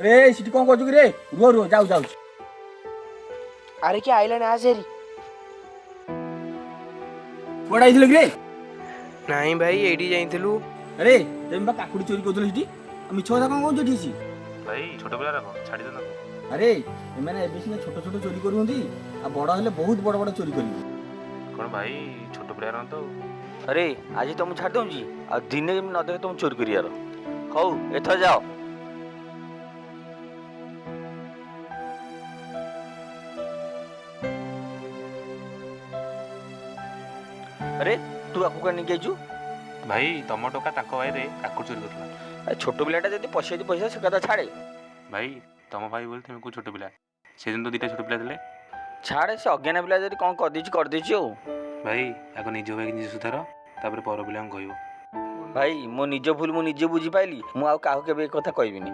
ଏ ସେଠି କ'ଣ କରୁଛୁ କି ରେ? ରୁହ ରୁହ ଯାଉଛି। ଆରେ କିଏ ଆଇଲାଣି ଆସେରି। କୁଆଡ଼େ ଆଇଥିଲ କି ରେ? ନାଇଁ ଭାଇ ଏଇଠି ଯାଇଥିଲୁ। ଆରେ ତେମେ ବା କାକୁଡ଼ି ଚୋରି କରୁଥିଲ ସେଠି, ମିଛ କଥା କ'ଣ କହୁଛ ଏଠି ଆସି? ଭାଇ ଛୋଟ ପିଲା ରାଖ ଛାଡ଼ି ଦେ ତାକୁ। ଆରେ ଏମାନେ ଏବେ ସିନା ଛୋଟ ଛୋଟ ଚୋରି କରୁଛନ୍ତି, ଆଉ ବଡ଼ ହେଲେ ବହୁତ ବଡ଼ ବଡ଼ ଚୋରି କରିବେ। କ'ଣ ଭାଇ ଛୋଟ ପିଲା ରହ ତ। अरे आज तुम छाड़ दूँगी और दिन न देखे तुम चोरी करियार हौ एथर जाओ। अरे तू आकु का नहीं जाइछु ଭାଇ ତମ ଟୋକା ତାଙ୍କ ଭାଇରେ କାକୁଡ଼ି ଚୋରି କରୁଥିଲା। छोट पिलाटा जदी पशे पैसा से कदा छाड़े ଭାଇ ତମ ଭାଇ ବୋଲି ତୁମେ କେଉଁ ଛୋଟ ପିଲା? ସେଦିନ ତ ଦୁଇଟା ଛୋଟ ପିଲା ଥିଲେ। छाड़े से अज्ञान पिला जदी कौन कर देछि ओ ଭାଇ ଆଗ ନିଜ ଭାଇକି ନିଜେ ସୁଧାର, ତାପରେ ପର ପିଲାଙ୍କୁ କହିବ। भाई मो निज भूल मु निजे बुझी पाइली मु आ काहू केबे ए कथा कहबिनी।